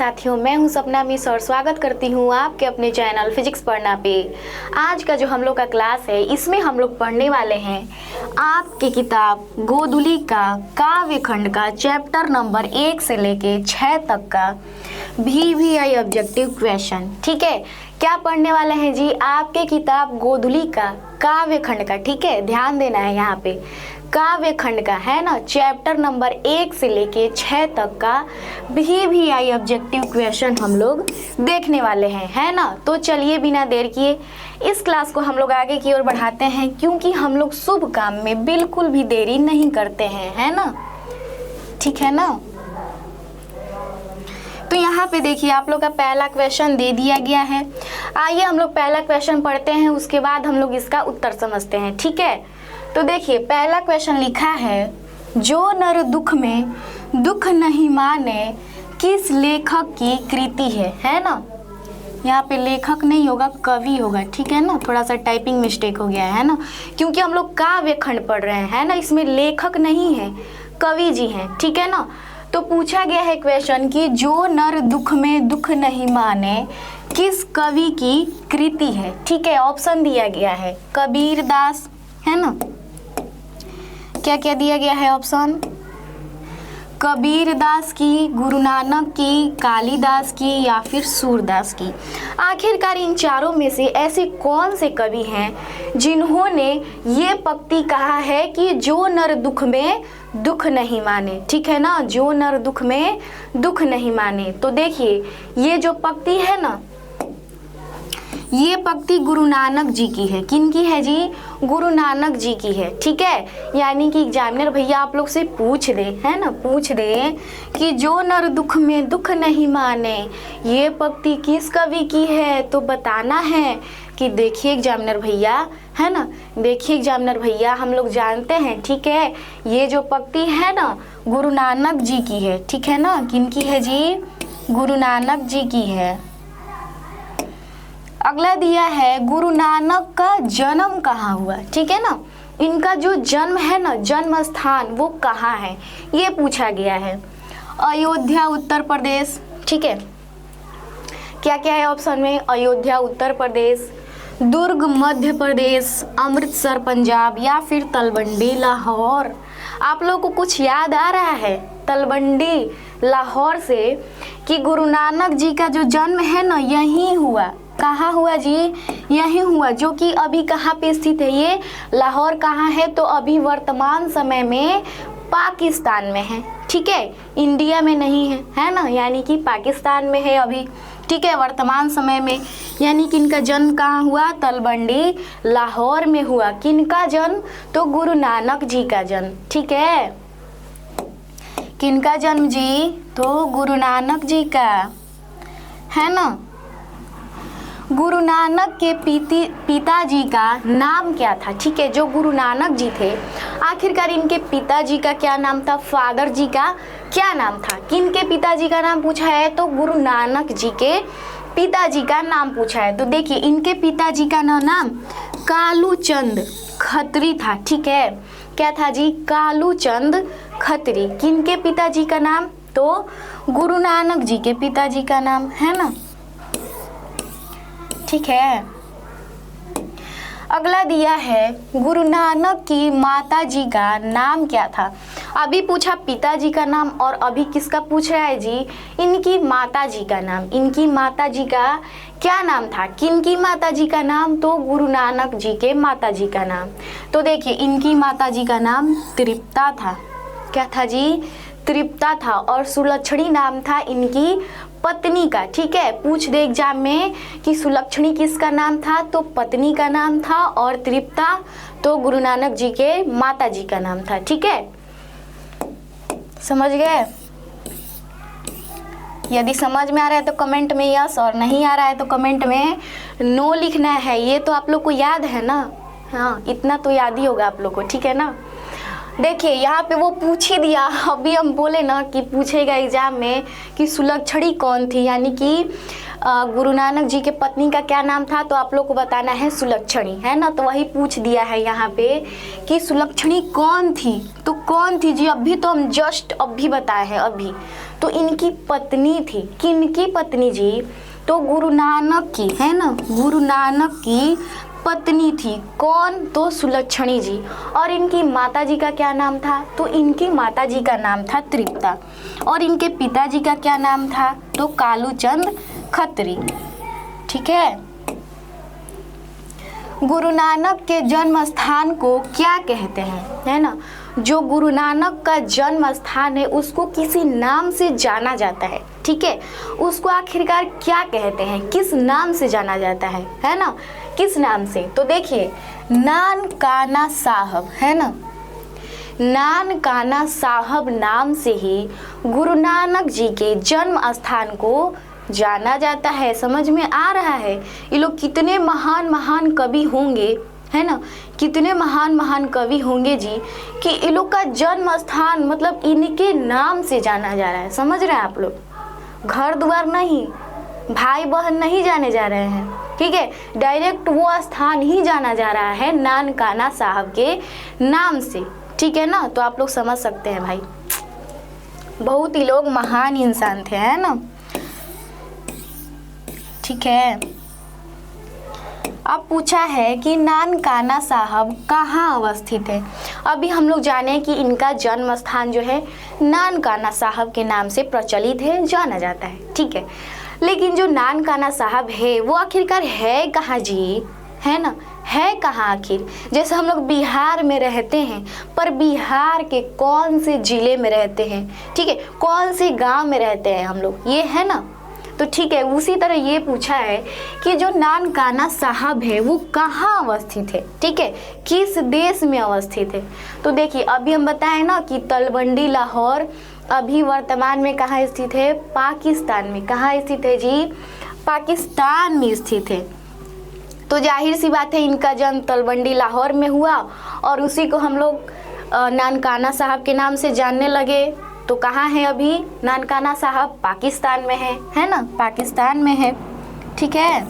साथियों, मैं हूं सपना मिस और स्वागत करती हूं आपके अपने चैनल फिजिक्स पढ़ना पे। आज का जो हम लोग का क्लास है इसमें हम लोग पढ़ने वाले हैं आपकी किताब गोधुली का काव्य खंड का चैप्टर नंबर 1 से लेके 6 तक का VVI ऑब्जेक्टिव क्वेश्चन। ठीक है, क्या पढ़ने वाले हैं जी? आपके किताब गोधुली का काव्य खंड का। ठीक है, ध्यान देना है यहाँ पे, काव्य खंड का है ना, चैप्टर नंबर 1 से लेके 6 तक का VVI ऑब्जेक्टिव क्वेश्चन हम लोग देखने वाले हैं, है ना। तो चलिए बिना देर किए इस क्लास को हम लोग आगे की ओर बढ़ाते हैं, क्योंकि हम लोग शुभ काम में बिल्कुल भी देरी नहीं करते हैं, है ना। ठीक है ना। तो यहाँ पे देखिए आप लोग का पहला क्वेश्चन दे दिया गया है। आइए हम लोग पहला क्वेश्चन पढ़ते हैं, उसके बाद हम लोग इसका उत्तर समझते हैं। ठीक है, तो देखिए पहला क्वेश्चन लिखा है, जो नर दुख में दुख नहीं माने किस लेखक की कृति है ना। यहाँ पे लेखक नहीं होगा, कवि होगा। ठीक है ना, थोड़ा सा टाइपिंग मिस्टेक हो गया है ना, क्योंकि हम लोग काव्य खंड पढ़ रहे हैं ना, इसमें लेखक नहीं है, कवि जी हैं। ठीक है ना। तो पूछा गया है क्वेश्चन कि जो नर दुख में दुख नहीं माने किस कवि की कृति है। ठीक है, ऑप्शन दिया गया है कबीर दास, है ना। क्या क्या दिया गया है ऑप्शन? कबीर दास की, गुरु नानक की, कालिदास की या फिर सूरदास की। आखिरकार इन चारों में से ऐसे कौन से कवि हैं जिन्होंने ये पंक्ति कहा है कि जो नर दुख में दुख नहीं माने। ठीक है ना, जो नर दुख में दुख नहीं माने। तो देखिए ये जो पंक्ति है ना, ये पंक्ति गुरु नानक जी की है। किन की है जी? गुरु नानक जी की है। ठीक है, यानी कि एग्जामिनर भैया आप लोग से पूछ दे, है ना, पूछ दे कि जो नर दुख में दुख नहीं माने ये पंक्ति किस कवि की है, तो बताना है कि देखिए एग्जामिनर भैया, है ना, देखिए एग्जामिनर भैया, हम लोग जानते हैं, ठीक है, ये जो पंक्ति है ना गुरु नानक जी की है। ठीक है ना, किन की है जी? गुरु नानक जी की है। अगला दिया है गुरु नानक का जन्म कहाँ हुआ। ठीक है ना, इनका जो जन्म है ना, जन्म स्थान वो कहाँ है, ये पूछा गया है। अयोध्या उत्तर प्रदेश। ठीक है, क्या क्या है ऑप्शन में? अयोध्या उत्तर प्रदेश, दुर्ग मध्य प्रदेश, अमृतसर पंजाब या फिर तलवंडी लाहौर। आप लोगों को कुछ याद आ रहा है तलवंडी लाहौर से कि गुरु नानक जी का जो जन्म है ना यहीं हुआ। कहाँ हुआ जी? यहीं हुआ, जो कि अभी कहाँ पे स्थित है? ये लाहौर कहाँ है? तो अभी वर्तमान समय में पाकिस्तान में है। ठीक है, इंडिया में नहीं है, है ना, यानी कि पाकिस्तान में है अभी। ठीक है, वर्तमान समय में, यानी कि इनका जन्म कहाँ हुआ? तलवंडी लाहौर में हुआ। किनका जन्म? तो गुरु नानक जी का जन्म। ठीक है, किनका जन्म जी? तो गुरु नानक जी का, है ना। गुरु नानक के पिताजी का नाम क्या था? ठीक है, जो गुरु नानक जी थे आखिरकार इनके पिताजी का क्या नाम था? फादर जी का क्या नाम था? किनके पिताजी का नाम पूछा है? तो गुरु नानक जी के पिताजी का नाम पूछा है। तो देखिए इनके पिताजी का नाम कालूचंद खत्री था। ठीक है, क्या था जी? कालूचंद खत्री। किनके पिताजी का नाम? तो गुरु नानक जी के पिताजी का नाम, है ना। ठीक है, अगला दिया है गुरु नानक की माता जी का नाम क्या था। अभी पूछा पिताजी का नाम और अभी किसका पूछ रहा है जी? इनकी माता जी का नाम। इनकी माता जी का क्या नाम था? किनकी माता जी का नाम? तो गुरु नानक जी के माता जी का नाम। तो देखिए इनकी माता जी का नाम तृप्ता था। क्या था जी? तृप्ता था। और सुलक्षणी नाम था इनकी पत्नी का। ठीक है, पूछ दे एग्जाम में कि सुलक्षणी किसका नाम था? तो पत्नी का नाम था, और तृप्ता तो गुरु नानक जी के माता जी का नाम था। ठीक है, समझ गए? यदि समझ में आ रहा है तो कमेंट में यस, और नहीं आ रहा है तो कमेंट में नो लिखना है। ये तो आप लोग को याद है ना, हाँ, इतना तो याद ही होगा आप लोग को। ठीक है ना। देखिए यहाँ पे वो पूछ ही दिया। अभी हम बोले ना कि पूछेगा एग्जाम में कि सुलक्षणी कौन थी, यानी कि गुरु नानक जी के पत्नी का क्या नाम था, तो आप लोग को बताना है सुलक्षणी, है ना। तो वही पूछ दिया है यहाँ पे कि सुलक्षणी कौन थी। तो कौन थी जी? अभी तो हम जस्ट अभी बताए हैं अभी। तो इनकी पत्नी थी। किनकी पत्नी जी? तो गुरु नानक की, है ना, गुरु नानक की पत्नी थी। कौन? तो सुलक्षणी जी। और इनकी माता जी का क्या नाम था? तो इनकी माता जी का नाम था तृप्ता। और इनके पिताजी का क्या नाम था? तो कालूचंद खत्री। ठीक है। गुरु नानक के जन्म स्थान को क्या कहते हैं, है ना? जो गुरु नानक का जन्म स्थान है उसको किसी नाम से जाना जाता है। ठीक है, उसको आखिरकार क्या कहते हैं, किस नाम से जाना जाता है ना? किस नाम से? तो देखिए, नानकाना साहब, है ना, नानकाना साहब नाम से ही गुरु नानक जी के जन्म स्थान को जाना जाता है। समझ में आ रहा है? ये लोग कितने महान महान कवि होंगे, है ना, कितने महान महान कवि होंगे जी, कि ये लोग का जन्म स्थान मतलब इनके नाम से जाना जा रहा है। समझ रहे हैं आप लोग? घर द्वार नहीं, भाई बहन नहीं जाने जा रहे हैं, ठीक है, डायरेक्ट वो स्थान ही जाना जा रहा है नानकाना साहब के नाम से। ठीक है ना? तो आप लोग समझ सकते हैं भाई, बहुत ही लोग महान इंसान थे, है ना? ठीक है। अब पूछा है कि नानकाना साहब कहाँ अवस्थित है। अभी हम लोग जाने कि इनका जन्म स्थान जो है नानकाना साहब के नाम से प्रचलित है, जाना जाता है। ठीक है, लेकिन जो नानकाना साहब है वो आखिरकार है कहाँ जी, है ना, है कहाँ आखिर? जैसे हम लोग बिहार में रहते हैं, पर बिहार के कौन से जिले में रहते हैं, ठीक है, कौन से गांव में रहते हैं हम लोग, ये है ना? तो ठीक है, उसी तरह ये पूछा है कि जो नानकाना साहब है वो कहाँ अवस्थित है, ठीक है, किस देश में अवस्थित है। तो देखिए, अभी हम बताएं ना कि तलवंडी लाहौर अभी वर्तमान में कहाँ स्थित है? पाकिस्तान में। कहाँ स्थित है जी? पाकिस्तान में स्थित है। तो जाहिर सी बात है इनका जन्म तलवंडी लाहौर में हुआ और उसी को हम लोग नानकाना साहब के नाम से जानने लगे। तो कहाँ है अभी नानकाना साहब? पाकिस्तान में है ना, पाकिस्तान में है। ठीक है।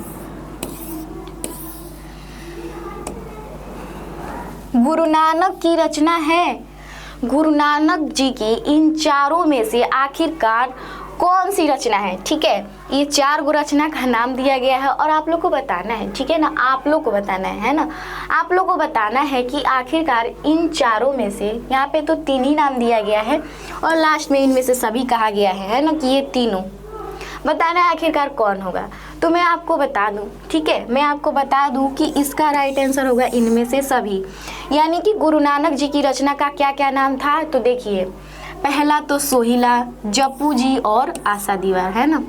गुरु नानक की रचना है, गुरु नानक जी की इन चारों में से आखिरकार कौन सी रचना है? ठीक है, ये 4 गो रचना का नाम दिया गया है और आप लोग को बताना है, ठीक है ना, आप लोग को बताना है ना, आप लोग को बताना है कि आखिरकार इन चारों में से, यहाँ पे तो 3 ही नाम दिया गया है और लास्ट में इनमें से सभी कहा गया है ना, कि ये तीनों बताना है आखिरकार कौन होगा। तो मैं आपको बता दूं, ठीक है, मैं आपको बता दूं कि इसका राइट आंसर होगा इनमें से सभी, यानी कि गुरु नानक जी की रचना का क्या क्या नाम था। तो देखिए, पहला तो सोहिला, जप्पू जी और आशा दीवार, है ना,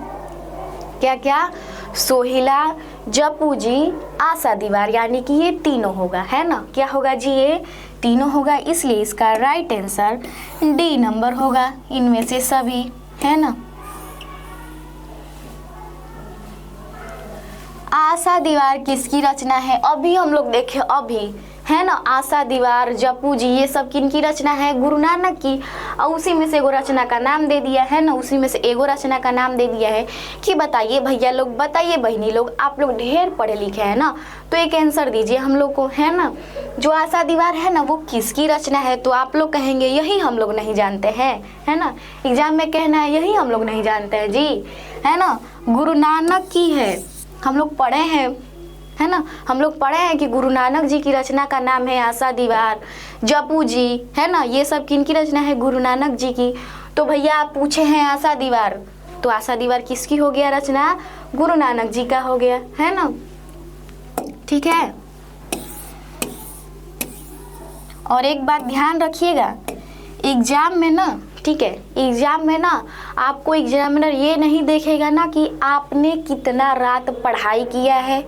क्या क्या? सोहिला, जप्पू जी, आशा दीवार, यानी कि ये तीनों होगा, है ना, क्या होगा जी? ये तीनों होगा, इसलिए इसका राइट आंसर डी नंबर होगा, इनमें से सभी, है ना। आशा दीवार किसकी रचना है? अभी हम लोग देखें, अभी, है ना, आशा दीवार, जप्पू जी, ये सब किनकी रचना है? गुरु नानक की। और उसी में से एगो रचना का नाम दे दिया है ना, उसी में से एगो रचना का नाम दे दिया है कि बताइए भैया लोग, बताइए बहनी लोग, आप लोग ढेर पढ़े लिखे हैं ना, तो एक आंसर दीजिए हम लोग को, है ना। जो आशा दीवार है ना वो किसकी रचना है? तो आप लोग कहेंगे यही हम लोग नहीं जानते हैं, है ना, एग्जाम में कहना है यही हम लोग नहीं जानते हैं जी, है ना, गुरु नानक की है। हम लोग पढ़े हैं, है ना, हम लोग पढ़े हैं कि गुरु नानक जी की रचना का नाम है आशा दीवार, जप्पू जी, है ना, ये सब किनकी रचना है? गुरु नानक जी की। तो भैया आप पूछे हैं आशा दीवार, तो आशा दीवार किसकी हो गया रचना? गुरु नानक जी का हो गया, है ना। ठीक है, और एक बात ध्यान रखिएगा, एग्जाम में ना, ठीक है, एग्जाम में ना आपको एग्जामिनर ये नहीं देखेगा ना कि आपने कितना रात पढ़ाई किया है,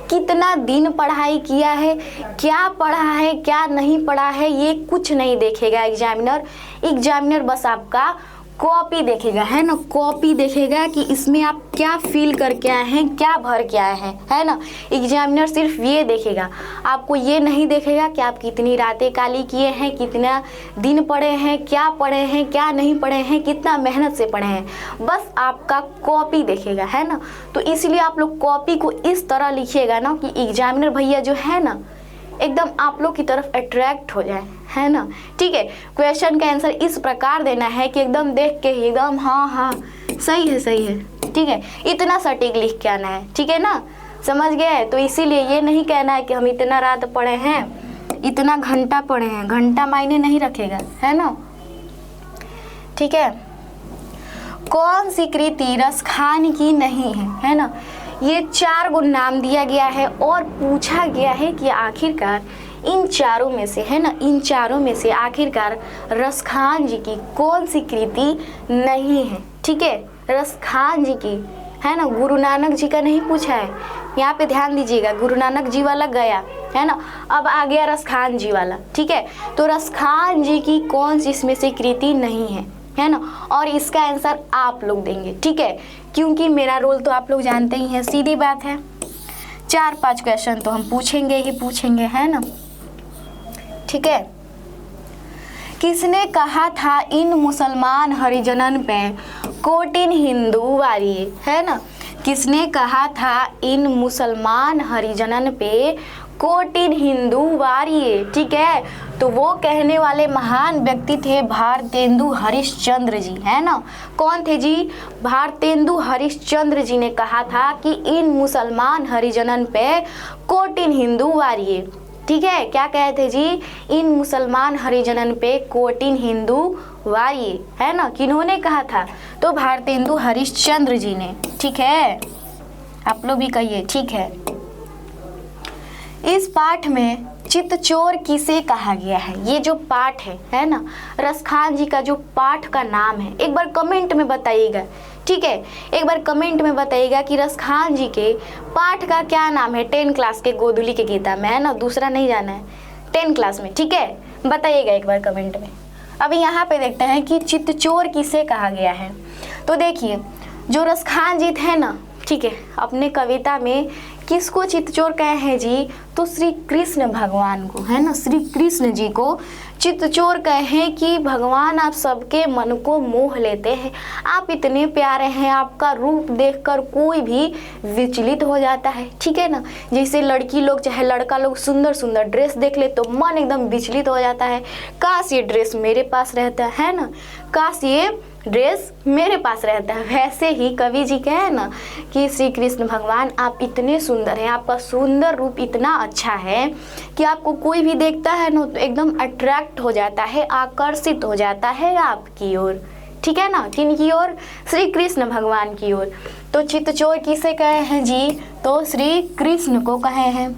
कितना दिन पढ़ाई किया है, क्या पढ़ा है क्या नहीं पढ़ा है, ये कुछ नहीं देखेगा एग्जामिनर। एग्जामिनर बस आपका कॉपी देखेगा, है ना, कॉपी देखेगा कि इसमें आप क्या फिल करके आए हैं, क्या भर के आए हैं, है ना। एग्जामिनर सिर्फ ये देखेगा, आपको ये नहीं देखेगा कि आप कितनी रातें काली किए हैं, कितना दिन पढ़े हैं, क्या नहीं पढ़े हैं, कितना मेहनत से पढ़े हैं, बस आपका कॉपी देखेगा, है ना। तो इसलिए आप लोग कॉपी को इस तरह लिखिएगा ना कि एग्जामिनर भैया जो है ना, एकदम आप लोग की तरफ अट्रैक्ट हो जाए, है ना। ठीक है, क्वेश्चन का आंसर इस प्रकार देना है कि एकदम देख के ही एकदम हाँ हाँ सही है सही है, ठीक है, इतना सटीक लिख के आना है, ठीक है ना, समझ गए। तो इसीलिए ये नहीं कहना है कि हम इतना रात पढ़े हैं, इतना घंटा पढ़े हैं, घंटा मायने नहीं रखेगा, है ना। ठीक है, कौन सी कृति रसखान की नहीं है ना। ये 4 गुण नाम दिया गया है और पूछा गया है कि आखिरकार इन चारों में से, है ना, इन चारों में से आखिरकार रसखान जी की कौन सी कृति नहीं है। ठीक है, रसखान जी की, है ना, गुरु नानक जी का नहीं पूछा है, यहाँ पे ध्यान दीजिएगा, गुरु नानक जी वाला गया, है ना, अब आ गया रसखान जी वाला। ठीक है, तो रसखान जी की कौन सी इसमें से कृति नहीं है ना, और इसका आंसर आप लोग देंगे। ठीक है, क्योंकि मेरा रोल तो आप लोग जानते ही हैं, सीधी बात है, 4-5 क्वेश्चन तो हम पूछेंगे ही पूछेंगे, है ना। ठीक है, किसने कहा था इन मुसलमान हरिजनन पे कोटिन हिंदू वारिये, है ना, किसने कहा था इन मुसलमान हरिजनन पे कोटिन हिंदू वारिये। ठीक है, तो वो कहने वाले महान व्यक्ति थे भारतेंदु हरिश्चंद्र जी, है ना। कौन थे जी? भारतेंदु हरिश्चंद्र जी ने कहा था कि इन मुसलमान हरिजनन पे कोटिन हिंदू वारिये। ठीक है, क्या कहे थे जी? इन मुसलमान हरिजनन पे कोटिन हिंदू वारिये, है ना। किन्होंने कहा था? तो भारतेंदु हरिश्चंद्र जी ने। ठीक है, आप लोग भी कहिए ठीक है। इस पाठ में चित्तचोर किसे कहा गया है? ये जो पाठ है ना, रसखान जी का जो पाठ का नाम है, एक बार कमेंट में बताइएगा। ठीक है, एक बार कमेंट में बताइएगा कि रसखान जी के पाठ का क्या नाम है। 10 क्लास के गोधुली के गीता में, है ना, दूसरा नहीं जाना है, 10 क्लास में। ठीक है, बताइएगा एक बार कमेंट में। अभी यहाँ पे देखते हैं कि चित्तचोर किसे कहा गया है। तो देखिए, जो रसखान जी थे ना, ठीक है, अपने कविता में किसको चित्तचोर कहे हैं जी? तो श्री कृष्ण भगवान को, है ना, श्री कृष्ण जी को चित्तचोर कहे हैं कि भगवान आप सबके मन को मोह लेते हैं, आप इतने प्यारे हैं, आपका रूप देखकर कोई भी विचलित हो जाता है। ठीक है ना, जैसे लड़की लोग चाहे लड़का लोग सुंदर सुंदर ड्रेस देख ले तो मन एकदम विचलित हो जाता है, काश ये ड्रेस मेरे पास रहता है ना, काश ये ड्रेस मेरे पास रहता है। वैसे ही कवि जी कहे ना कि श्री कृष्ण भगवान आप इतने सुंदर हैं, आपका सुंदर रूप इतना अच्छा है कि आपको कोई भी देखता है ना तो एकदम अट्रैक्ट हो जाता है, आकर्षित हो जाता है आपकी ओर। ठीक है ना, किन की ओर? श्री कृष्ण भगवान की ओर। तो चित्तचोर किसे कहे हैं जी? तो श्री कृष्ण को कहे हैं।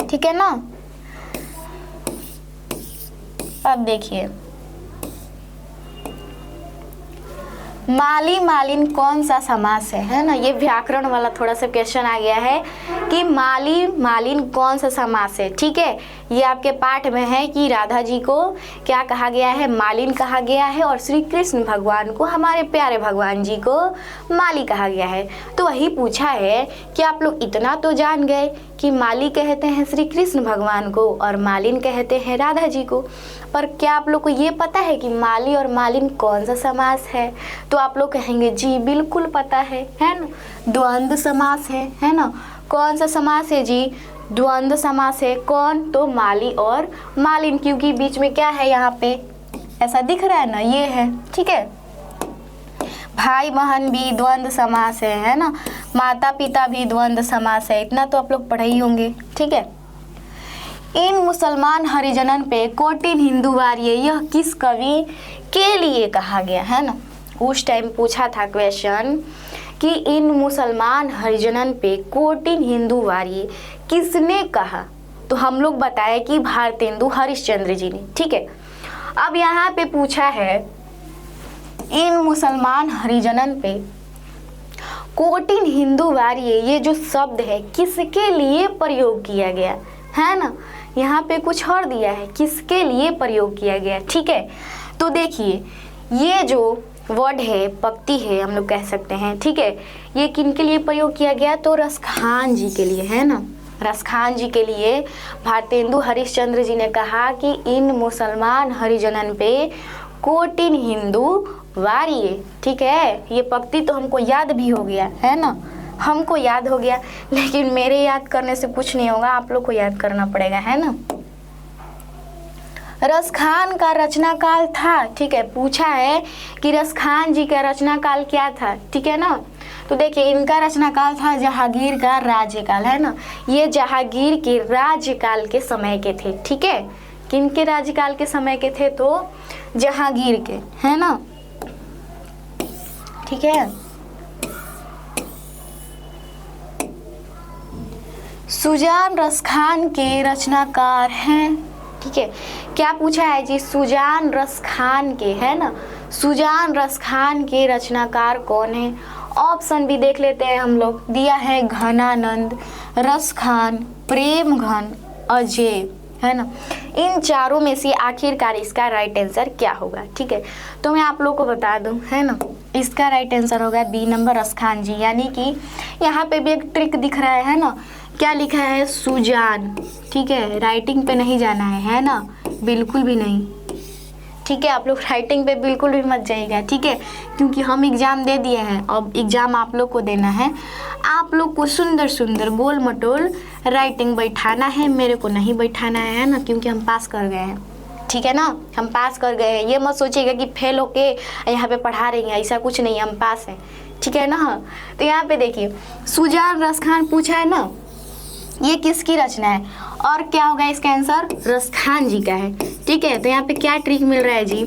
ठीक है ना, अब देखिए, माली मालिन कौन सा समास है ना। ये व्याकरण वाला थोड़ा सा क्वेश्चन आ गया है कि माली मालिन कौन सा समास है। ठीक है, ये आपके पाठ में है कि राधा जी को क्या कहा गया है? मालिन कहा गया है, और श्री कृष्ण भगवान को, हमारे प्यारे भगवान जी को माली कहा गया है। तो वही पूछा है कि आप लोग इतना तो जान गए कि माली कहते हैं श्री कृष्ण भगवान को और मालिन कहते हैं राधा जी को, पर क्या आप लोग को ये पता है कि माली और मालिन कौन सा समास है? तो आप लोग कहेंगे जी बिल्कुल पता है ना, द्वंद्व समास है ना। कौन सा समास है जी? द्वंद्व समास है। कौन? तो माली और मालिन, क्योंकि बीच में क्या है यहाँ पे, ऐसा दिख रहा है ना, ये है। ठीक है, भाई बहन भी द्वंद्व समास है ना, माता पिता भी द्वंद्व समास है, इतना तो आप लोग पढ़े ही होंगे। ठीक है, इन मुसलमान हरिजनन पे कोटिन हिंदू वारिये, यह किस कवि के लिए कहा गया है ना। उस टाइम पूछा था क्वेश्चन कि इन मुसलमान हरिजनन पे कोटिन हिंदू वारिये किसने कहा? तो हम लोग बताए कि भारतेंदु हरिश्चंद्र जी ने। ठीक है, अब यहाँ पे पूछा है इन मुसलमान हरिजनन पे कोटिन हिंदू वारिये, ये जो शब्द है किसके लिए प्रयोग किया गया है ना। यहाँ पे कुछ और दिया है किसके लिए प्रयोग किया गया। ठीक है, तो देखिए, ये जो वर्ड है, पंक्ति है, हम लोग कह सकते हैं। ठीक है, ये किन के लिए प्रयोग किया गया? तो रसखान जी के लिए, है ना, रसखान जी के लिए भारतेंदु हरिश्चंद्र जी ने कहा कि इन मुसलमान हरिजनन पे कोटिन हिंदू वारिये। ठीक है, ये पंक्ति तो हमको याद भी हो गया है ना, हमको याद हो गया, लेकिन मेरे याद करने से कुछ नहीं होगा, आप लोग को याद करना पड़ेगा, है ना। रसखान का रचना काल था, ठीक है, पूछा है कि रसखान जी का रचना काल क्या था, ठीक है ना। तो देखिए इनका रचना काल था जहांगीर का राज्यकाल, है ना। ये जहांगीर के राज्यकाल के समय के थे, ठीक है। किनके राज्यकाल के समय के थे? तो जहांगीर के, है ना, ठीक है। सुजान रसखान के रचनाकार हैं, ठीक है। क्या पूछा है जी? सुजान रसखान के, है ना। सुजान रसखान के रचनाकार कौन है? ऑप्शन भी देख लेते हैं हम लोग। दिया है घनानंद, रसखान, प्रेम घन, अजय, है ना। इन चारों में से आखिरकार इसका राइट आंसर क्या होगा? ठीक है, तो मैं आप लोग को बता दूं, है ना, इसका राइट आंसर होगा बी नंबर, रसखान जी। यानी कि यहाँ पे भी एक ट्रिक दिख रहा है ना, क्या लिखा है? सुजान, ठीक है। राइटिंग पे नहीं जाना है ना, बिल्कुल भी नहीं, ठीक है। आप लोग राइटिंग पे बिल्कुल भी मत जाइएगा, ठीक है, क्योंकि हम एग्ज़ाम दे दिए हैं, अब एग्ज़ाम आप लोग को देना है। आप लोग को सुंदर सुंदर गोल मटोल राइटिंग बैठाना है, मेरे को नहीं बैठाना है ना, क्योंकि हम पास कर गए हैं, ठीक है ना। हम पास कर गए हैं, ये मत सोचिएगा कि फेल होके यहाँ पे पढ़ा रही हैं, ऐसा कुछ नहीं, हम पास हैं, ठीक है ना। तो यहाँ पे देखिए सुजान रसखान पूछा है ना, ये किसकी रचना है और क्या होगा इसका आंसर? रसखान जी का है, ठीक है। तो यहाँ पे क्या ट्रिक मिल रहा है जी?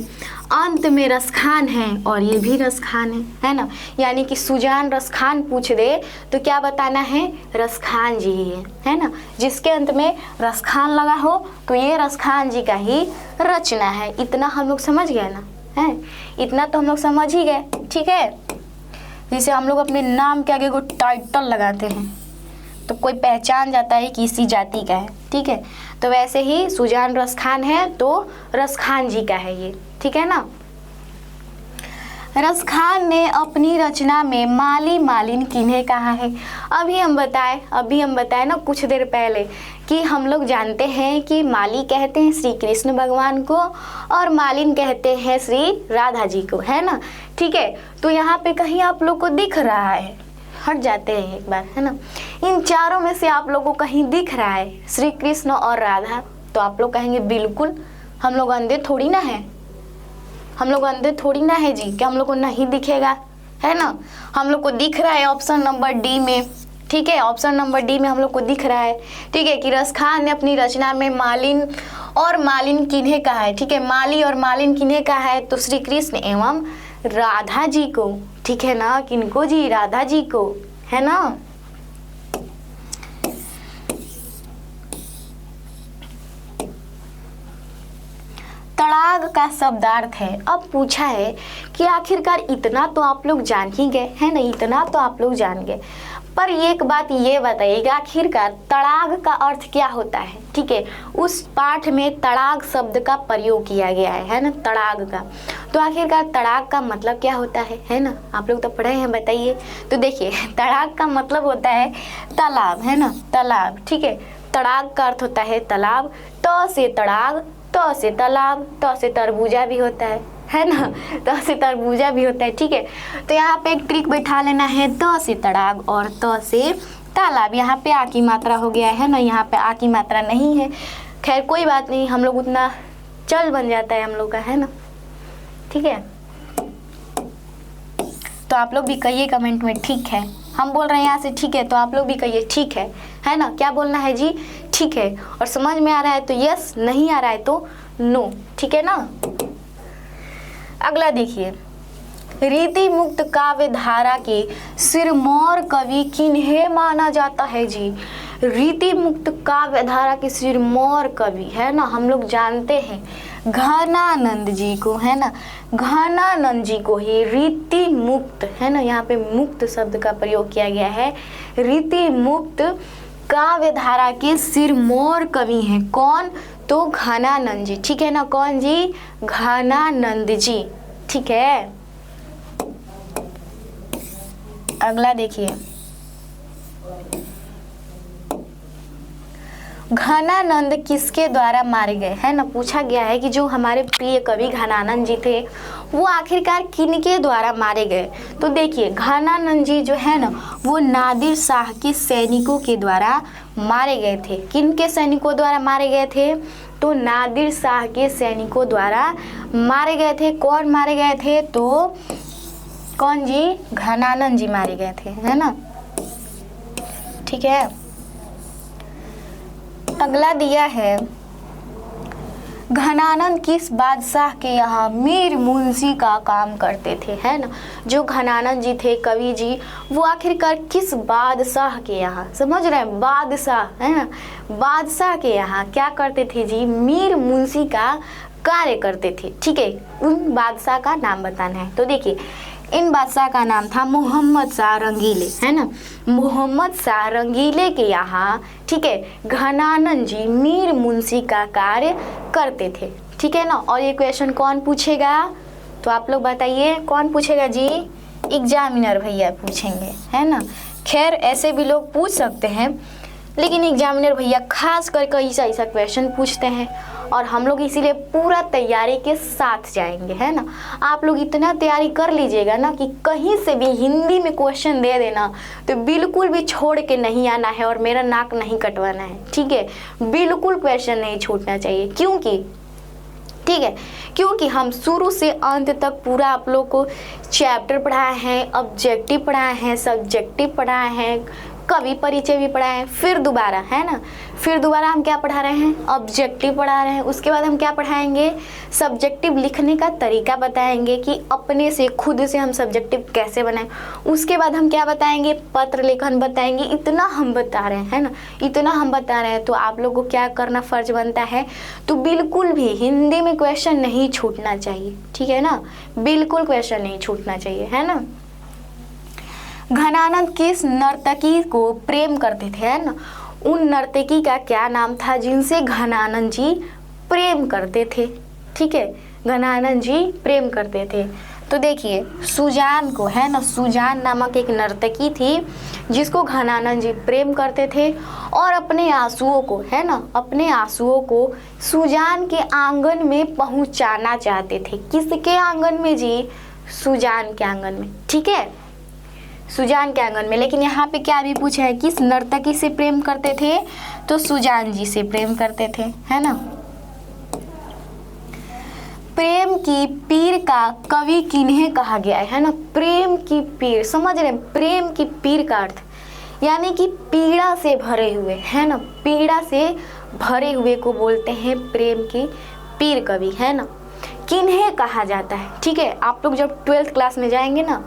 अंत में रसखान है और ये भी रसखान है ना। यानी कि सुजान रसखान पूछ दे तो क्या बताना है? रसखान जी ही है ना। जिसके अंत में रसखान लगा हो तो ये रसखान जी का ही रचना है। इतना हम लोग समझ गए ना, है, इतना तो हम लोग समझ ही गए, ठीक है। जैसे हम लोग अपने नाम के आगे कोई टाइटल लगाते हैं तो कोई पहचान जाता है कि इसी जाति का है, ठीक है। तो वैसे ही सुजान रसखान है तो रसखान जी का है ये, ठीक है ना। रसखान ने अपनी रचना में माली मालिन किन्हें कहा है? अभी हम बताए ना कुछ देर पहले कि हम लोग जानते हैं कि माली कहते हैं श्री कृष्ण भगवान को और मालिन कहते हैं श्री राधा जी को, है ना, ठीक है। तो यहाँ पे कहीं आप लोग को दिख रहा है, हट जाते हैं एक बार, है ना, इन चारों में से आप लोगों को कहीं दिख रहा है श्री कृष्ण और राधा, तो आप लोग कहेंगे बिल्कुल, हम लोग अंधे थोड़ी ना है, हम लोग अंधे थोड़ी ना है जी कि हम लोग को नहीं दिखेगा, है ना। हम लोग को दिख रहा है ऑप्शन नंबर डी में, ठीक है, ऑप्शन नंबर डी में हम लोग को दिख रहा है, ठीक है, कि रसखान ने अपनी रचना में मालिन और मालिन किन्हें कहा है, ठीक है। माली और मालिन किन्हें कहा है? तो श्री कृष्ण एवं राधा जी को, ठीक है ना। किनको जी? राधा जी को, है ना। तड़ाग का शब्दार्थ है। अब पूछा है कि आखिरकार इतना तो आप लोग जान ही गए, है ना, इतना तो आप लोग जान गए, पर एक बात ये बताइएगा आखिरकार तड़ाग का अर्थ क्या होता है? ठीक है, उस पाठ में तड़ाग शब्द का प्रयोग किया गया है ना, तड़ाग का। तो आखिरकार तड़ाग का मतलब क्या होता है ना, आप लोग तो पढ़े हैं, बताइए। तो देखिए तड़ाग का मतलब होता है तालाब, है ना, तालाब, ठीक है। तड़ाग का अर्थ होता है तालाब। त से तड़ाग, त से तालाब, त से तरबूजा भी होता है ना, त से तरबूजा भी होता है, ठीक है। तो यहाँ पे एक ट्रिक बैठा लेना है, त से तड़ाग और त से तालाब। यहाँ पे आ की मात्रा हो गया है ना, यहाँ पे आ की मात्रा नहीं है, खैर कोई बात नहीं, हम लोग उतना चल बन जाता है हम लोग का, है ना, ठीक है। तो आप लोग भी कहिए कमेंट में ठीक है, हम बोल रहे हैं यहाँ से ठीक है, तो आप लोग भी कहिए ठीक है ना। क्या बोलना है जी? ठीक है। और समझ में आ रहा है तो यस, नहीं आ रहा है तो नो, ठीक है ना। अगला देखिए, रीति मुक्त काव्य धारा के सिरमौर कवि किन्हें माना जाता है जी? रीति मुक्त काव्य धारा के सिरमौर कवि, है ना, हम लोग जानते हैं घनानंद जी को, है ना, घनानंद जी को ही रीति मुक्त, है ना, यहाँ पे मुक्त शब्द का प्रयोग किया गया है। रीति मुक्त काव्य धारा के सिरमौर कवि हैं कौन? तो घनानंद जी, ठीक है ना। कौन जी? घनानंद जी, ठीक है। अगला देखिए, घनानंद किसके द्वारा मारे गए, है ना। पूछा गया है कि जो हमारे प्रिय कवि घनानंद जी थे वो आखिरकार किनके द्वारा मारे गए। तो देखिए घनानंद जी जो है ना वो नादिर शाह के सैनिकों के द्वारा मारे गए थे। किनके सैनिकों द्वारा मारे गए थे? तो नादिर शाह के सैनिकों द्वारा मारे गए थे। कौन मारे गए थे? तो कौन जी? घनानंद जी मारे गए थे, है ना। ठीक है, अगला दिया है घनानंद किस बादशाह के यहाँ मीर मुंशी का काम करते थे, है ना। जो घनानंद जी थे कवि जी वो आखिरकार किस बादशाह के यहाँ, समझ रहे हैं, बादशाह, है ना, बादशाह के यहाँ क्या करते थे जी? मीर मुंशी का कार्य करते थे। ठीक है, उन बादशाह का नाम बताना है। तो देखिए इन बादशाह का नाम था मोहम्मद शाह रंगीले, है ना। मोहम्मद शाह रंगीले के यहाँ, ठीक है, घनानंद जी मीर मुंशी का कार्य करते थे। ठीक है ना। और ये क्वेश्चन कौन पूछेगा? तो आप लोग बताइए कौन पूछेगा जी? एग्जामिनर भैया पूछेंगे, है ना। खैर ऐसे भी लोग पूछ सकते हैं, लेकिन एग्जामिनर भैया खास करके ऐसा क्वेश्चन पूछते हैं और हम लोग इसीलिए पूरा तैयारी के साथ जाएंगे, है ना। आप लोग इतना तैयारी कर लीजिएगा ना कि कहीं से भी हिंदी में क्वेश्चन दे देना तो बिल्कुल भी छोड़ के नहीं आना है और मेरा नाक नहीं कटवाना है। ठीक है, बिल्कुल क्वेश्चन नहीं छूटना चाहिए। क्योंकि ठीक है, क्योंकि हम शुरू से अंत तक पूरा आप लोग को चैप्टर पढ़ाए हैं, ऑब्जेक्टिव पढ़ाए हैं, सब्जेक्टिव पढ़ाए हैं, कवि परिचय भी पढ़ाए हैं, फिर दोबारा, है ना, फिर दोबारा हम क्या पढ़ा रहे हैं? ऑब्जेक्टिव पढ़ा रहे हैं। उसके बाद हम क्या पढ़ाएंगे? सब्जेक्टिव लिखने का तरीका बताएंगे कि अपने से खुद से हम सब्जेक्टिव कैसे बनाएं। उसके बाद हम क्या बताएंगे? पत्र लेखन बताएंगे। इतना हम बता रहे हैं, है ना, इतना हम बता रहे हैं। तो आप लोगों को क्या करना फर्ज बनता है? तो बिल्कुल भी हिंदी में क्वेश्चन नहीं छूटना चाहिए। ठीक है ना, बिल्कुल क्वेश्चन नहीं छूटना चाहिए, है ना। घनानंद किस नर्तकी को प्रेम करते थे, है ना। उन नर्तकी का क्या नाम था जिनसे घनानंद जी प्रेम करते थे? ठीक है, घनानंद जी प्रेम करते थे। तो देखिए सुजान को, है ना, सुजान नामक एक नर्तकी थी जिसको घनानंद जी प्रेम करते थे और अपने आंसुओं को, है ना, अपने आंसुओं को सुजान के आंगन में पहुंचाना चाहते थे। किसके आंगन में जी? सुजान के आंगन में। ठीक है, सुजान के आंगन में। लेकिन यहाँ पे क्या भी पूछा है? किस नर्तकी से प्रेम करते थे? तो सुजान जी से प्रेम करते थे, है ना। प्रेम की पीर का कवि किन्हें कहा गया है ना। प्रेम की पीर, समझ रहे हैं, प्रेम की पीर का अर्थ यानी कि पीड़ा से भरे हुए, है ना, पीड़ा से भरे हुए को बोलते हैं प्रेम की पीर कवि, है ना। किन्हें कहा जाता है? ठीक है, आप लोग जब 12th क्लास में जाएंगे ना,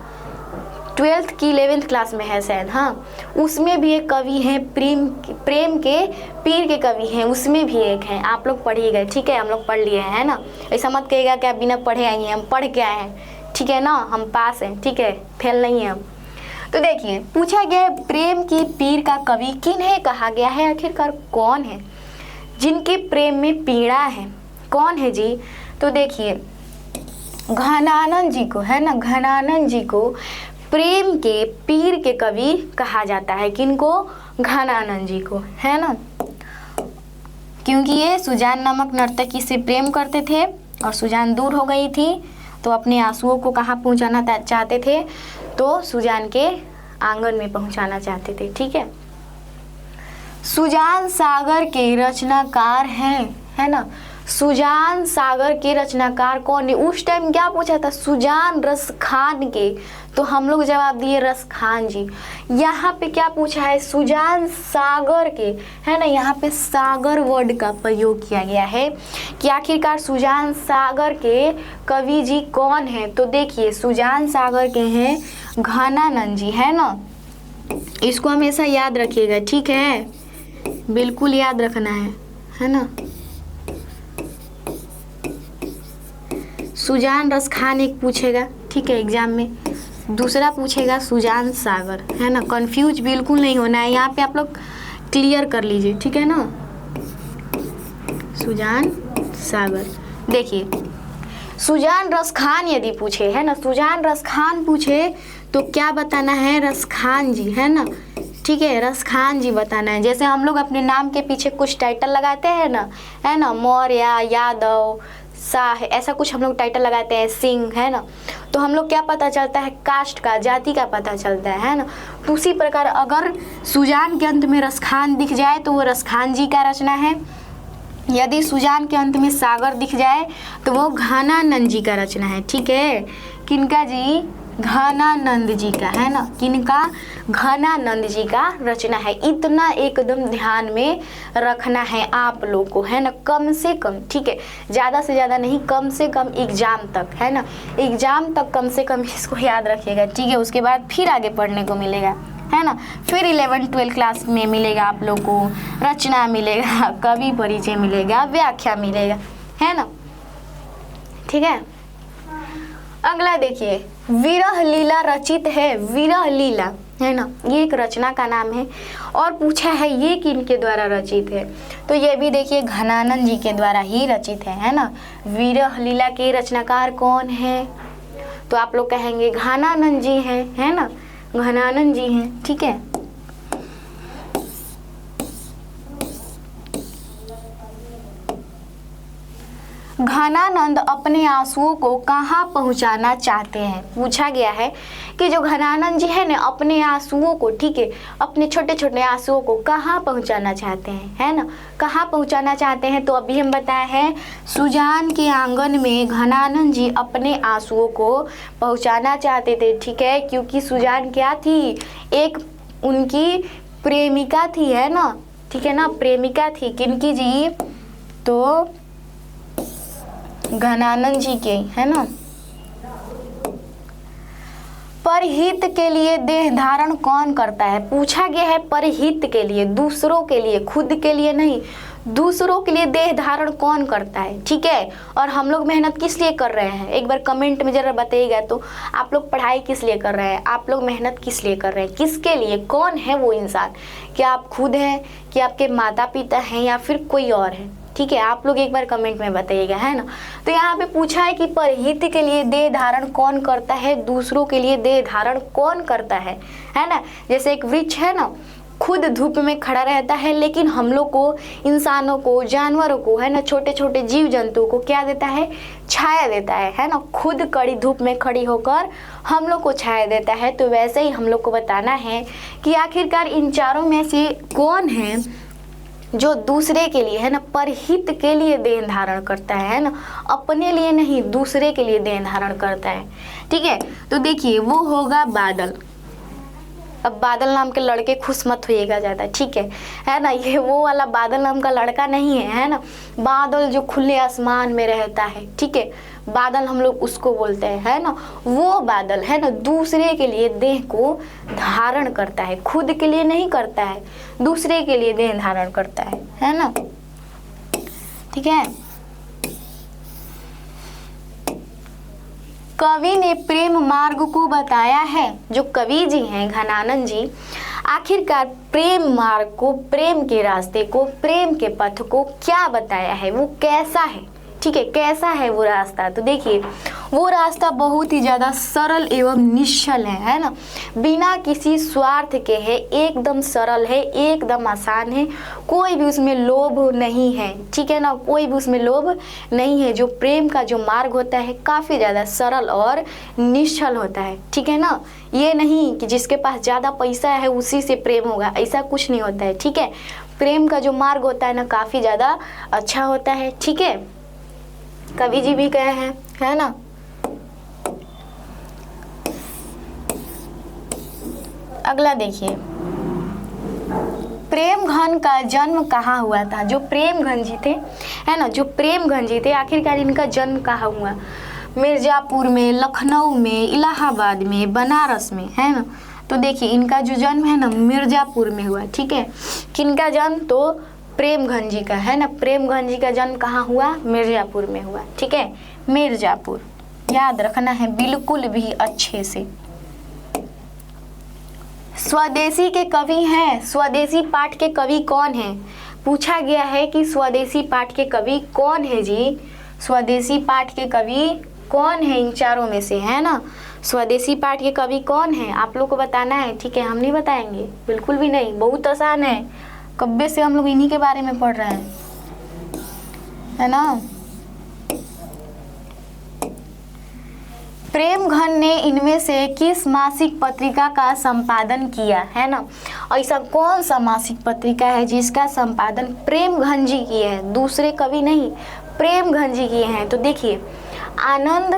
12th की 11th क्लास में है शायद, हाँ, उसमें भी एक कवि हैं प्रेम के पीर के कवि हैं, उसमें भी एक हैं। आप लोग पढ़िएगा, ठीक है, हम लोग पढ़ लिए हैं, है ना। ऐसा मत कहिएगा कि आप बिना पढ़े आई हैं, हम पढ़ के आए हैं, ठीक है ना, हम पास हैं, ठीक है, फेल नहीं है हम। तो देखिए पूछा गया है प्रेम की पीर का कवि किन्हें कहा गया है, आखिरकार कौन है जिनके प्रेम में पीड़ा है? कौन है जी? तो देखिए घनानंद जी को, है ना, घनानंद जी को प्रेम के पीर के कवि कहा जाता है। किनको? घनानंद जी को, है ना, क्योंकि ये सुजान नामक नर्तकी से प्रेम करते थे और सुजान दूर हो गई थी तो अपने आंसुओं को कहाँ पहुँचाना चाहते थे? तो सुजान के आंगन में पहुँचाना चाहते थे। ठीक है, सुजान सागर के रचनाकार हैं, है ना। सुजान सागर के रचनाकार कौन है? उस टाइम क्या पूछा था? सुजान रस खान के, तो हम लोग जवाब दिए रस खान जी। यहाँ पे क्या पूछा है? सुजान सागर के, है ना, यहाँ पे सागर वर्ड का प्रयोग किया गया है कि आखिरकार सुजान सागर के कवि जी कौन है? तो देखिए सुजान सागर के हैं घनानंद जी, है ना। इसको हमेशा याद रखिएगा, ठीक है, बिल्कुल याद रखना है ना। सुजान रस खान एक पूछेगा, ठीक है, एग्जाम में। दूसरा पूछेगा सुजान सागर, है ना। कंफ्यूज बिल्कुल नहीं होना है, यहाँ पे आप लोग क्लियर कर लीजिए, ठीक है ना। सुजान सागर, देखिए सुजान रस खान यदि पूछे, है ना, सुजान रस खान पूछे तो क्या बताना है? रस खान जी, है ना, ठीक है, रसखान जी बताना है। जैसे हम लोग अपने नाम के पीछे कुछ टाइटल लगाते हैं ना, है ना, मौर्य, यादव, शाह, ऐसा कुछ हम लोग टाइटल लगाते हैं, सिंह, है ना, तो हम लोग क्या पता चलता है, कास्ट का, जाति का पता चलता है ना। तो उसी प्रकार अगर सुजान के अंत में रसखान दिख जाए तो वो रसखान जी का रचना है। यदि सुजान के अंत में सागर दिख जाए तो वो घनानंद जी का रचना है। ठीक है, किनका जी, घनानंद जी का, है ना, किनका, घनानंद जी का रचना है। इतना एकदम ध्यान में रखना है आप लोग को, है ना, कम से कम, ठीक है, ज़्यादा से ज़्यादा नहीं, कम से कम एग्जाम तक, है ना, एग्जाम तक कम से कम इसको याद रखिएगा। ठीक है, उसके बाद फिर आगे पढ़ने को मिलेगा, है ना, फिर 11-12 क्लास में मिलेगा आप लोग को, रचना मिलेगा, कवि परिचय मिलेगा, व्याख्या मिलेगा, है ना। ठीक है, अगला देखिए, विरह लीला रचित है। विरह लीला, है ना, ये एक रचना का नाम है और पूछा है ये किनके द्वारा रचित है, तो ये भी देखिए घनानंद जी के द्वारा ही रचित है ना। विरह लीला के रचनाकार कौन है, तो आप लोग कहेंगे घनानंद जी हैं, है ना, घनानंद जी हैं। ठीक है, घनानंद अपने आंसुओं को कहाँ पहुँचाना चाहते हैं। पूछा गया है कि जो घनानंद जी है ना, अपने आंसुओं को, ठीक है, अपने छोटे छोटे आंसुओं को कहाँ पहुँचाना चाहते हैं, है ना, कहाँ पहुँचाना चाहते हैं। तो अभी हम बताए हैं सुजान के आंगन में घनानंद जी अपने आंसुओं को पहुँचाना चाहते थे। ठीक है, क्योंकि सुजान क्या थी, एक उनकी प्रेमिका थी, है ना, ठीक है ना, प्रेमिका थी किनकी जी, तो घनानंद जी के, है ना। परहित के लिए देह धारण कौन करता है। पूछा गया है परहित के लिए, दूसरों के लिए, खुद के लिए नहीं, दूसरों के लिए देह धारण कौन करता है। ठीक है, और हम लोग मेहनत किस लिए कर रहे हैं, एक बार कमेंट में जरा बताइएगा। तो आप लोग पढ़ाई किस लिए कर रहे हैं, आप लोग मेहनत किस लिए कर रहे हैं, किसके लिए, कौन है वो इंसान, क्या आप खुद हैं, कि आपके माता पिता हैं, या फिर कोई और है। ठीक है, आप लोग एक बार कमेंट में बताइएगा, है ना। तो यहाँ पे पूछा है कि परहित के लिए देह धारण कौन करता है, दूसरों के लिए देह धारण कौन करता है ना। जैसे एक वृक्ष है ना, खुद धूप में खड़ा रहता है, लेकिन हम लोग को, इंसानों को, जानवरों को, है ना, छोटे छोटे जीव जंतुओं को क्या देता है, छाया देता है ना, खुद कड़ी धूप में खड़ी होकर हम लोग को छाया देता है। तो वैसे ही हम लोग को बताना है कि आखिरकार इन चारों में से कौन है जो दूसरे के लिए, है ना, परहित के लिए देह धारण करता है ना, अपने लिए नहीं, दूसरे के लिए देह धारण करता है। ठीक है, तो देखिए वो होगा बादल। अब बादल नाम के लड़के खुश मत होइएगा ज़्यादा, ठीक है ना, ये वो वाला बादल नाम का लड़का नहीं है ना, बादल जो खुले आसमान में रहता है, ठीक है, बादल हम लोग उसको बोलते हैं, है ना, वो बादल, है ना, दूसरे के लिए देह को धारण करता है, खुद के लिए नहीं करता है, दूसरे के लिए देह धारण करता है ना। ठीक है, कवि ने प्रेम मार्ग को बताया है। जो कवि जी हैं घनानंद जी, आखिरकार प्रेम मार्ग को, प्रेम के रास्ते को, प्रेम के पथ को क्या बताया है, वो कैसा है। ठीक है, कैसा है वो रास्ता, तो देखिए वो रास्ता बहुत ही ज़्यादा सरल एवं निश्चल है ना, बिना किसी स्वार्थ के है, एकदम सरल है, एकदम आसान है, कोई भी उसमें लोभ नहीं है। ठीक है ना, कोई भी उसमें लोभ नहीं है। जो प्रेम का जो मार्ग होता है काफ़ी ज़्यादा सरल और निश्चल होता है। ठीक है ना, ये नहीं कि जिसके पास ज़्यादा पैसा है उसी से प्रेम होगा, ऐसा कुछ नहीं होता है। ठीक है, प्रेम का जो मार्ग होता है ना काफ़ी ज़्यादा अच्छा होता है। ठीक है, कवि जी भी कहे हैं, है ना। अगला देखिए, प्रेम घन का जन्म कहाँ हुआ था। जो प्रेम घन जी थे, है ना, जो प्रेम घन जी थे, आखिरकार इनका जन्म कहाँ हुआ, मिर्जापुर में, लखनऊ में, इलाहाबाद में, बनारस में, है ना। तो देखिए इनका जो जन्म है ना मिर्जापुर में हुआ। ठीक है, किनका जन्म, तो प्रेम घन जी का, है ना, प्रेम घन जी का जन्म कहाँ हुआ, मिर्जापुर में हुआ। ठीक है, मिर्जापुर याद रखना है बिल्कुल भी अच्छे से। स्वदेशी के कवि हैं, स्वदेशी पाठ के कवि कौन हैं। पूछा गया है कि स्वदेशी पाठ के कवि कौन है जी, स्वदेशी पाठ के कवि कौन है इन चारों में से, है ना। स्वदेशी पाठ के कवि कौन है आप लोग को बताना है, ठीक है। हम नहीं बताएंगे, बिल्कुल भी नहीं, बहुत आसान है, कब्बे से हम लोग इन्हीं के बारे में पढ़ रहे हैं, है ना। प्रेमघन ने इनमें से किस मासिक पत्रिका का संपादन किया, है ना। ऐसा कौन सा मासिक पत्रिका है जिसका संपादन प्रेमघन जी किए हैं, दूसरे कवि नहीं, प्रेमघन जी किए हैं। तो देखिए आनंद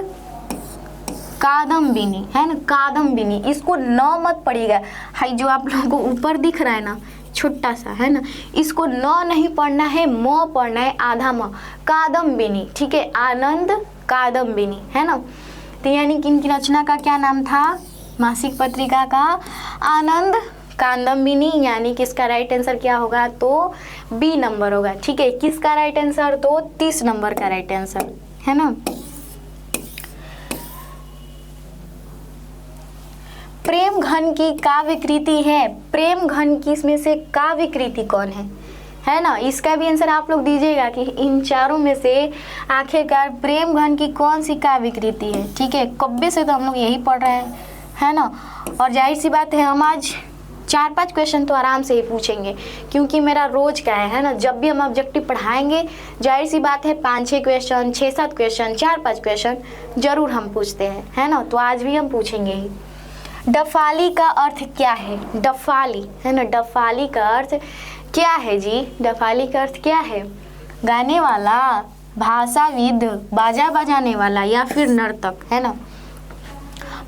कादम्बिनी, है ना, कादम्बिनी, इसको न मत पढ़िएगा, हाई जो आप लोगों को ऊपर दिख रहा है ना छोटा सा, है ना, इसको न नहीं पढ़ना है, म पढ़ना है, आधा म, कादम्बिनी, ठीक है, आनंद कादम्बिनी, है ना। तो यानी कि इनकी रचना का क्या नाम था, मासिक पत्रिका का आनंद कादम्बिनी, यानी कि इसका राइट आंसर क्या होगा, तो बी नंबर होगा, ठीक है। किसका राइट आंसर, तो 30 नंबर का राइट आंसर, है ना। प्रेमघन की काव्य कृति है, प्रेमघन की इसमें से काव्य कृति कौन है ना, इसका भी आंसर आप लोग दीजिएगा कि इन चारों में से आखिरकार प्रेमघन की कौन सी काव्य कृति है, ठीक है। कब्बे से तो हम लोग यही पढ़ रहे हैं, है ना। और जाहिर सी बात है हम आज 4-5 क्वेश्चन तो आराम से ही पूछेंगे, क्योंकि मेरा रोज का है ना, जब भी हम ऑब्जेक्टिव पढ़ाएंगे जाहिर सी बात है 5-6 क्वेश्चन, 6-7 क्वेश्चन, 4-5 क्वेश्चन जरूर हम पूछते हैं, है ना। तो आज भी हम पूछेंगे ही। डफाली का अर्थ क्या है, डफाली, है ना, डफाली का अर्थ क्या है जी, डफाली का अर्थ क्या है, गाने वाला, भाषाविद, बाजा बजाने वाला या फिर नर्तक, है ना।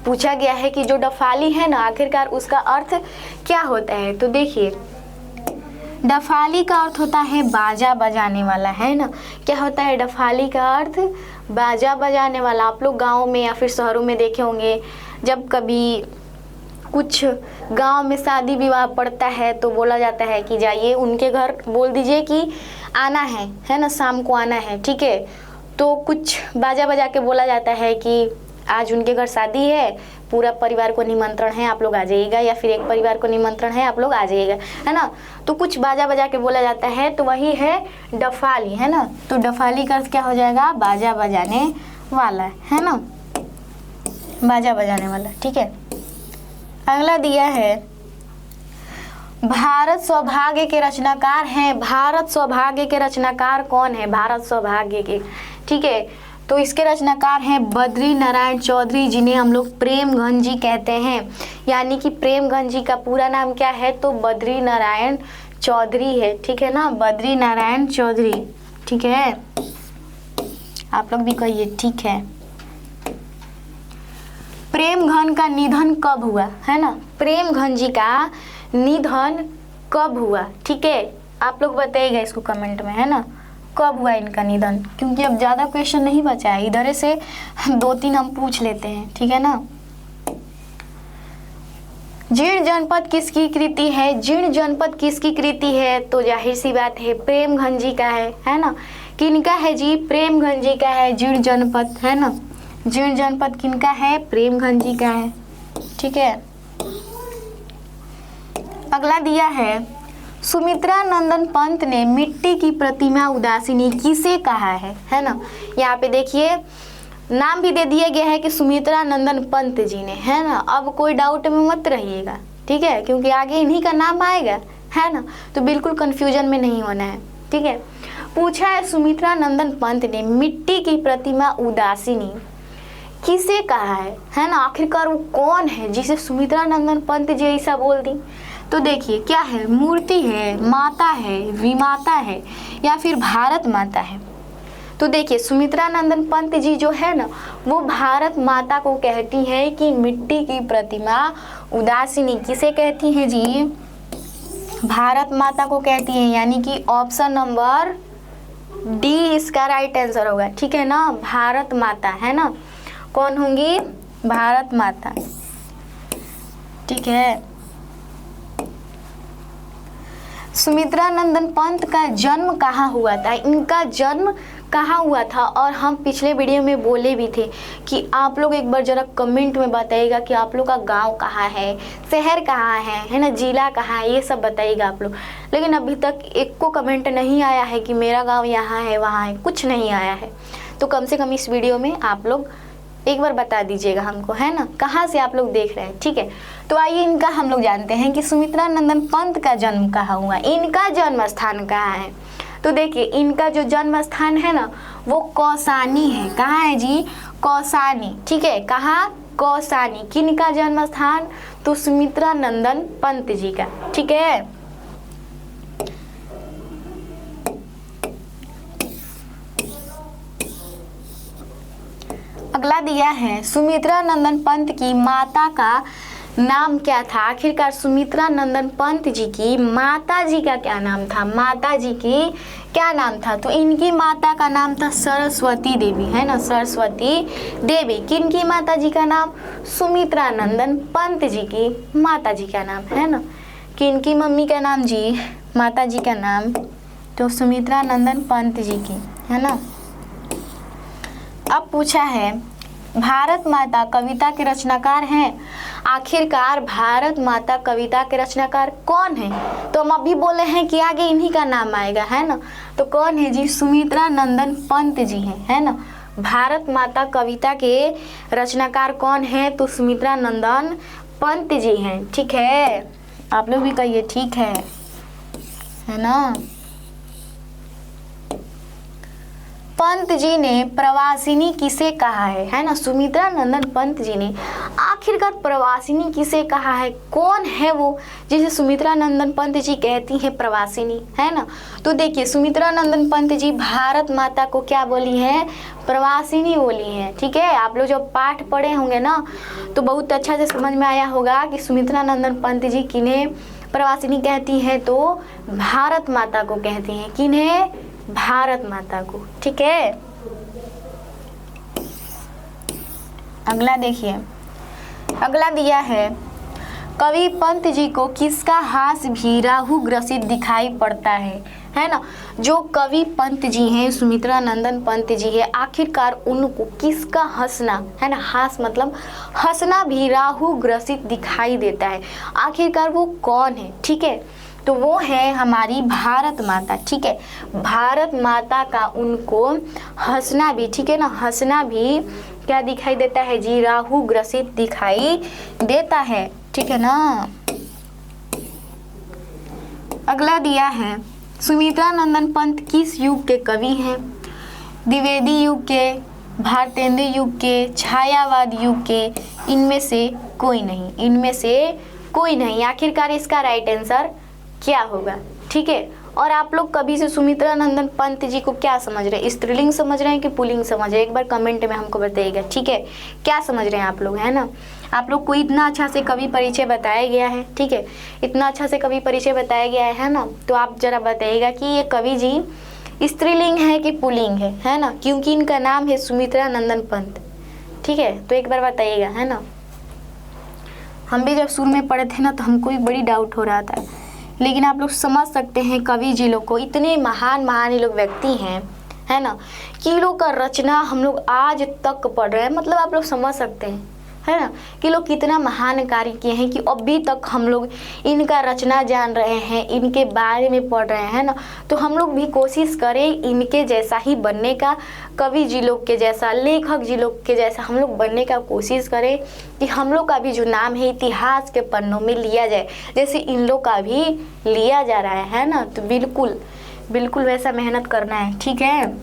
पूछा गया है कि जो डफाली है ना आखिरकार उसका अर्थ क्या होता है। तो देखिए डफाली का अर्थ होता है बाजा बजाने वाला, है ना। क्या होता है डफाली का अर्थ, बाजा बजाने वाला। आप लोग गाँव में या फिर शहरों में देखे होंगे, जब कभी कुछ गांव में शादी विवाह पड़ता है तो बोला जाता है कि जाइए उनके घर, बोल दीजिए कि आना है ना, शाम को आना है, ठीक है। तो कुछ बाजा बजा के बोला जाता है कि आज उनके घर शादी है, पूरा परिवार को निमंत्रण है, आप लोग आ जाइएगा, या फिर एक परिवार को निमंत्रण है, आप लोग आ जाइएगा, है ना। तो कुछ बाजा बजा के बोला जाता है, तो वही है डफाली, है ना। तो डफाली का अर्थ क्या हो जाएगा, बाजा बजाने वाला, है ना, बाजा बजाने वाला, ठीक है। अगला दिया है भारत सौभाग्य के रचनाकार हैं, भारत सौभाग्य के रचनाकार कौन है, भारत सौभाग्य के, ठीक है। तो इसके रचनाकार हैं बद्री नारायण चौधरी, जिन्हें हम लोग प्रेमघन जी कहते हैं। यानी कि प्रेमघन जी का पूरा नाम क्या है, तो बद्री नारायण चौधरी है, ठीक है ना, बद्री नारायण चौधरी, ठीक है। आप लोग भी कहिए ठीक है। प्रेमघन का निधन कब हुआ, है ना, प्रेमघन जी का निधन कब हुआ, ठीक है। आप लोग बताइएगा इसको कमेंट में, है ना, कब हुआ इनका निधन, क्योंकि अब ज़्यादा क्वेश्चन नहीं बचा है, इधर से 2-3 हम पूछ लेते हैं, ठीक है ना। जीर्ण जनपद किसकी कृति है, जीर्ण जनपद किसकी कृति है, तो जाहिर सी बात है प्रेमघन जी का है ना। किनका है जी, प्रेमघन जी का है जीर्ण जनपद, है ना। जीर्ण जनपद किनका है, प्रेमघन जी का है, ठीक है। अगला दिया है सुमित्रा नंदन पंत ने मिट्टी की प्रतिमा उदासीनी किसे कहा है ना। यहाँ पे देखिए नाम भी दे दिया गया है कि सुमित्रा नंदन पंत जी ने, है ना। अब कोई डाउट में मत रहिएगा, ठीक है, क्योंकि आगे इन्हीं का नाम आएगा, है ना, तो बिल्कुल कंफ्यूजन में नहीं होना है, ठीक है। पूछा है सुमित्रा नंदन पंत ने मिट्टी की प्रतिमा उदासीनी किसे कहा है ना। आखिरकार वो कौन है जिसे सुमित्रा नंदन पंत जी ऐसा बोल दी। तो देखिए क्या है, मूर्ति है, माता है, विमाता है या फिर भारत माता है। तो देखिए सुमित्रा नंदन पंत जी जो है ना वो भारत माता को कहती है कि मिट्टी की प्रतिमा उदासीनी किसे कहती है जी, भारत माता को कहती है। यानी कि ऑप्शन नंबर डी इसका राइट आंसर होगा, ठीक है ना, भारत माता, है ना। कौन होंगी, भारत माता, ठीक है। सुमित्रा नंदन पंत का जन्म कहाँ हुआ था, इनका जन्म कहाँ हुआ था, और हम पिछले वीडियो में बोले भी थे कि आप लोग एक बार जरा कमेंट में बताइएगा कि आप लोग का गांव कहाँ है, शहर कहाँ है ना, जिला कहाँ है, ये सब बताइएगा आप लोग। लेकिन अभी तक एक को कमेंट नहीं आया है कि मेरा गांव यहाँ है वहाँ है, कुछ नहीं आया है। तो कम से कम इस वीडियो में आप लोग एक बार बता दीजिएगा हमको, है ना, कहाँ से आप लोग देख रहे हैं। ठीक है, तो आइए इनका हम लोग जानते हैं कि सुमित्रा नंदन पंत का जन्म कहाँ हुआ, इनका जन्म स्थान कहाँ है। तो देखिए इनका जो जन्म स्थान है ना वो कौसानी है। कहाँ है जी? कौसानी। ठीक है, कहाँ? कौसानी। किनका जन्म स्थान? तो सुमित्रा नंदन पंत जी का। ठीक है, अगला दिया है सुमित्रा नंदन पंत की माता का नाम क्या था। आखिरकार सुमित्रा नंदन पंत जी की माता जी का क्या नाम था? माता जी की क्या नाम था? तो इनकी माता का नाम था सरस्वती देवी, है ना, सरस्वती देवी। किनकी माता जी का नाम? सुमित्रा नंदन पंत जी की माता जी का नाम, है ना। किनकी मम्मी का नाम जी? माता जी का नाम तो सुमित्रा नंदन पंत जी की, है ना। अब पूछा है भारत माता कविता के रचनाकार हैं। आखिरकार भारत माता कविता के रचनाकार कौन है? तो हम अभी बोले हैं कि आगे इन्हीं का नाम आएगा, है ना। तो कौन है जी? सुमित्रा नंदन पंत जी हैं, है ना। भारत माता कविता के रचनाकार कौन है? तो सुमित्रा नंदन पंत जी हैं। ठीक है, आप लोग भी कहिए ठीक है ना। पंत जी ने प्रवासिनी किसे कहा है ना। सुमित्रा नंदन पंत जी ने आखिरकार प्रवासिनी किसे कहा है? कौन है वो जिसे सुमित्रा नंदन पंत जी कहती हैं प्रवासिनी, है ना। तो देखिए सुमित्रा नंदन पंत जी भारत माता को क्या बोली है? प्रवासिनी बोली है। ठीक है, आप लोग जब पाठ पढ़े होंगे ना तो बहुत अच्छा से समझ में आया होगा कि सुमित्रा नंदन पंत जी किन्हें प्रवासिनी कहती है? तो भारत माता को कहती हैं। किन्हें? भारत माता को। ठीक है, अगला देखिए, अगला दिया है कवि पंत जी को किसका हास भी राहु ग्रसित दिखाई पड़ता है ना। जो कवि पंत जी हैं, सुमित्रा नंदन पंत जी है, आखिरकार उनको किसका हंसना, है ना, हास मतलब हंसना भी राहु ग्रसित दिखाई देता है। आखिरकार वो कौन है? ठीक है, तो वो है हमारी भारत माता। ठीक है, भारत माता का उनको हंसना भी, ठीक है ना, हंसना भी क्या दिखाई देता है जी? राहु ग्रसित दिखाई देता है। ठीक है ना। अगला दिया है सुमित्रा नंदन पंत किस युग के कवि हैं? द्विवेदी युग के, भारतेंदु युग के, छायावाद युग के, इनमें से कोई नहीं, इनमें से कोई नहीं। आखिरकार इसका राइट आंसर क्या होगा? ठीक है, और आप लोग कभी से सुमित्रा नंदन पंत जी को क्या समझ रहे हैं? स्त्रीलिंग समझ रहे हैं कि पुल्लिंग समझ रहे हैं? एक बार कमेंट में हमको बताइएगा। ठीक है, क्या समझ रहे हैं आप लोग, है ना। आप लोग को इतना अच्छा से कवि परिचय बताया गया है। ठीक है, इतना अच्छा से कवि परिचय बताया गया है ना। तो आप जरा बताइएगा कि ये कवि जी स्त्रीलिंग है कि पुल्लिंग है ना, क्योंकि इनका नाम है सुमित्रा नंदन पंत। ठीक है, तो एक बार बताइएगा, है ना। हम भी जब शुरू में पढ़े थे ना तो हमको भी बड़ी डाउट हो रहा था, लेकिन आप लोग समझ सकते हैं कवि जी लोग को, इतने महान महान ये लोग व्यक्ति हैं, है ना, कि लोग का रचना हम लोग आज तक पढ़ रहे हैं। मतलब आप लोग समझ सकते हैं, है ना, कि लोग कितना महान कार्य किए हैं कि अभी तक हम लोग इनका रचना जान रहे हैं, इनके बारे में पढ़ रहे हैं ना। तो हम लोग भी कोशिश करें इनके जैसा ही बनने का, कवि जी लोग के जैसा, लेखक जी लोग के जैसा हम लोग बनने का कोशिश करें कि हम लोग का भी जो नाम है इतिहास के पन्नों में लिया जाए, जैसे इन लोग का भी लिया जा रहा है ना। तो बिल्कुल बिल्कुल वैसा मेहनत करना है। ठीक है,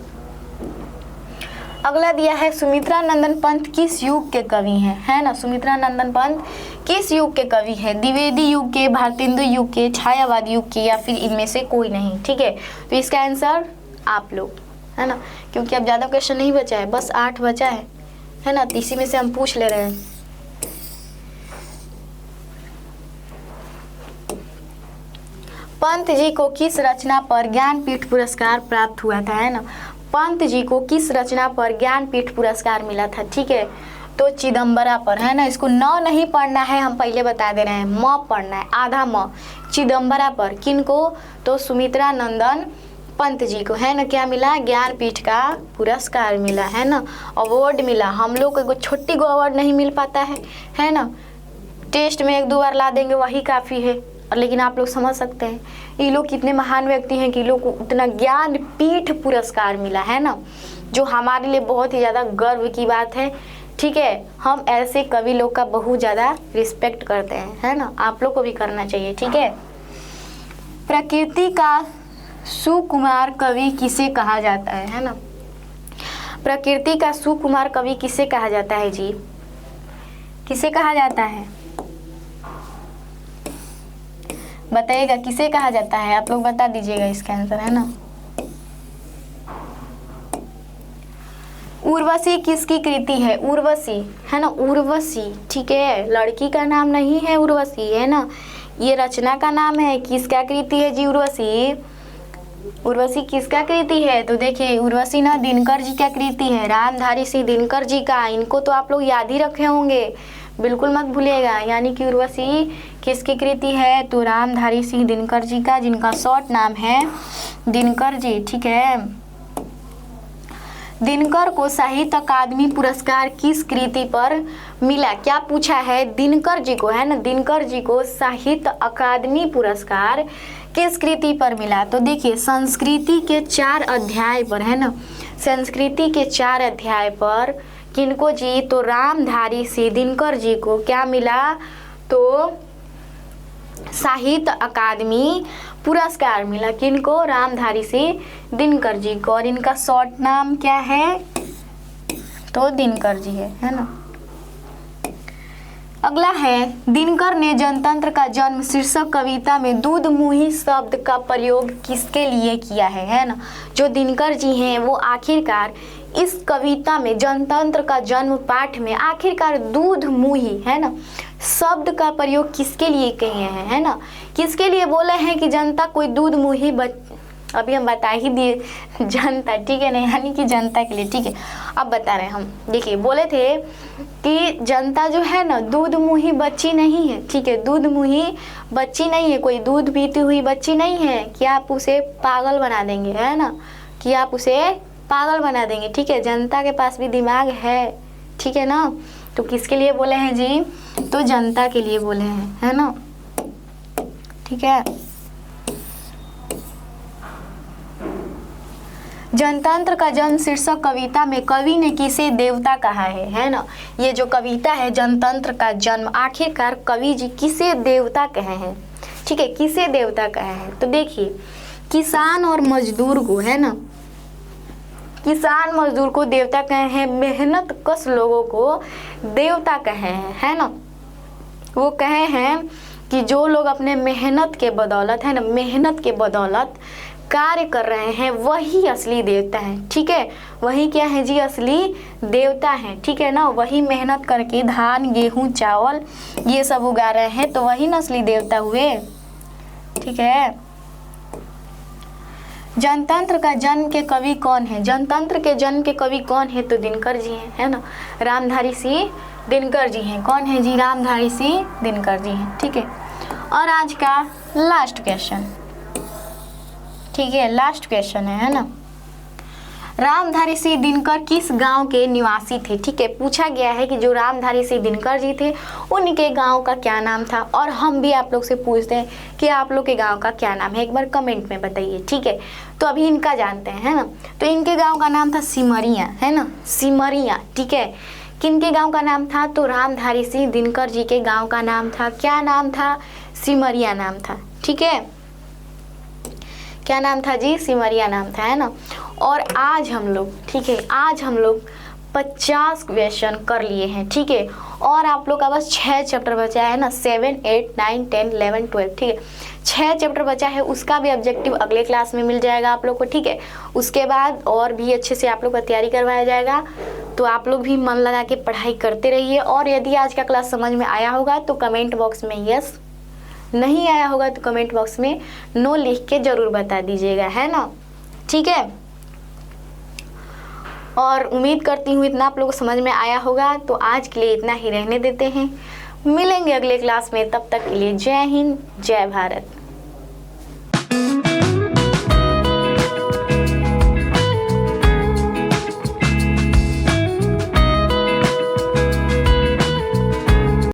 अगला दिया है सुमित्रा नंदन पंत किस युग के कवि हैं, है ना। सुमित्रा नंदन पंत किस युग के कवि हैं? द्विवेदी युग के, भारतेंदु युग के, छायावाद युग के, या फिर इनमें से कोई नहीं। ठीक है, तो इसका आंसर आप लोग, है ना, क्योंकि अब ज़्यादा क्वेश्चन नहीं बचा है, बस 8 बचा है ना, तो इसी में से हम पूछ ले रहे हैं। पंत जी को किस रचना पर ज्ञानपीठ पुरस्कार प्राप्त हुआ था, है ना। पंत जी को किस रचना पर ज्ञानपीठ पुरस्कार मिला था? ठीक है, तो चिदम्बरा पर, है ना। इसको न नहीं पढ़ना है, हम पहले बता दे रहे हैं, म पढ़ना है, आधा म। चिदम्बरा पर किनको? तो सुमित्रा नंदन पंत जी को, है ना, क्या मिला? ज्ञानपीठ का पुरस्कार मिला, है ना, अवार्ड मिला। हम लोग को छोटी को अवार्ड नहीं मिल पाता है ना, टेस्ट में 1-2 बार ला देंगे वही काफ़ी है। और लेकिन आप लोग समझ सकते हैं ये लोग कितने महान व्यक्ति हैं कि लोग को उतना ज्ञानपीठ पुरस्कार मिला, है ना, जो हमारे लिए बहुत ही ज़्यादा गर्व की बात है। ठीक है, हम ऐसे कवि लोग का बहुत ज़्यादा रिस्पेक्ट करते हैं, है ना, आप लोग को भी करना चाहिए। ठीक है, प्रकृति का सुकुमार कवि किसे कहा जाता है ना, प्रकृति का सुकुमार कवि किसे कहा जाता है जी, किसे कहा जाता है बताइएगा, किसे कहा जाता है, आप लोग बता दीजिएगा इसका आंसर, है ना। उर्वशी किसकी कृति है, उर्वशी, है ना, उर्वशी, ठीक है, लड़की का नाम नहीं है उर्वशी, है ना, ये रचना का नाम है। किसका कृति है जी उर्वशी, उर्वशी किसका कृति है, तो देखिए उर्वशी ना दिनकर जी का कृति है, रामधारी सिंह दिनकर जी का। इनको तो आप लोग याद ही रखे होंगे, बिल्कुल मत भूलिएगा। यानी कि उर्वशी किसकी कृति है, तो रामधारी सिंह दिनकर जी का, जिनका शॉर्ट नाम है दिनकर जी। ठीक है, दिनकर को साहित्य अकादमी पुरस्कार किस कृति पर मिला, क्या पूछा है, दिनकर जी को, है ना, दिनकर जी को साहित्य अकादमी पुरस्कार किस कृति पर मिला, तो देखिए संस्कृति के 4 अध्याय पर, है ना, संस्कृति के 4 अध्याय पर किनको जी, तो रामधारी सिंह दिनकर जी को क्या मिला, तो साहित्य अकादमी पुरस्कार मिला। किनको, रामधारी सिंह दिनकर जी को, और इनका शॉर्ट नाम क्या है, तो दिनकर जी है ना। अगला है, दिनकर ने जनतंत्र का जन्म शीर्षक कविता में दूध मुही शब्द का प्रयोग किसके लिए किया है ना। जो दिनकर जी हैं वो आखिरकार इस कविता में जनतंत्र का जन्म पाठ में आखिरकार दूध मुही, है ना, शब्द का प्रयोग किसके लिए किए हैं, है ना, किसके लिए बोले हैं कि जनता कोई दूध मुही अभी हम बता ही दिए जनता, ठीक है ना, यानी कि जनता के लिए। ठीक है, अब बता रहे हैं हम, देखिए बोले थे कि जनता जो है ना दूध मुही बच्ची नहीं है। ठीक है, दूध मुही बच्ची नहीं है, कोई दूध पीती हुई बच्ची नहीं है कि आप उसे पागल बना देंगे, है ना, कि आप उसे पागल बना देंगे। ठीक है, जनता के पास भी दिमाग है, ठीक है ना। तो किसके लिए बोले हैं जी, तो जनता के लिए बोले हैं, है ना। ठीक है, जनतंत्र का जन्म शीर्षक कविता में कवि ने किसे देवता कहा है ना। ये जो कविता है जनतंत्र का जन्म, आखिरकार कवि जी किसे देवता कहे हैं। ठीक है, किसे देवता कहे हैं, तो देखिए किसान और मजदूर को, है ना, किसान मजदूर को देवता कहे हैं, मेहनत कश लोगों को देवता कहे हैं, है ना। वो कहे हैं कि जो लोग अपने मेहनत के बदौलत, है ना, मेहनत के बदौलत कार्य कर रहे हैं वही असली देवता है। ठीक है, वही क्या है जी, असली देवता है। ठीक है ना, वही मेहनत करके धान गेहूं चावल ये सब उगा रहे हैं तो वही ना असली देवता हुए। ठीक है, जनतंत्र का जन्म के कवि कौन है, जनतंत्र के जन्म के कवि कौन है, तो दिनकर जी हैं, है ना, रामधारी सिंह दिनकर जी हैं। कौन है जी, रामधारी सिंह दिनकर जी हैं। ठीक है, और आज का लास्ट क्वेश्चन, ठीक है, लास्ट क्वेश्चन है ना, रामधारी सिंह दिनकर किस गांव के निवासी थे। ठीक है, पूछा गया है कि जो रामधारी सिंह दिनकर जी थे उनके गांव का क्या नाम था, और हम भी आप लोग से पूछते हैं कि आप लोग के गांव का क्या नाम है, एक बार कमेंट में बताइए। ठीक है, तो अभी इनका जानते हैं, है ना, तो इनके गांव का नाम था सिमरिया, है ना, सिमरिया। ठीक है, किनके गांव का नाम था, तो रामधारी सिंह दिनकर जी के गांव का नाम था, क्या नाम था, सिमरिया नाम था। ठीक है, क्या नाम था जी, सिमरिया नाम था, है ना। और आज हम लोग, ठीक है, आज हम लोग 50 क्वेश्चन कर लिए हैं। ठीक है, और आप लोग का बस 6 चैप्टर बचा है ना, 7, 8, 9, 10, 11, 12। ठीक है, 6 चैप्टर बचा है, उसका भी ऑब्जेक्टिव अगले क्लास में मिल जाएगा आप लोग को। ठीक है, उसके बाद और भी अच्छे से आप लोग का तैयारी करवाया जाएगा, तो आप लोग भी मन लगा के पढ़ाई करते रहिए। और यदि आज का क्लास समझ में आया होगा तो कमेंट बॉक्स में यस, नहीं आया होगा तो कमेंट बॉक्स में नो लिख के ज़रूर बता दीजिएगा, है ना। ठीक है, और उम्मीद करती हूँ इतना आप लोगों को समझ में आया होगा। तो आज के लिए इतना ही रहने देते हैं, मिलेंगे अगले क्लास में, तब तक के लिए जय हिंद जय भारत।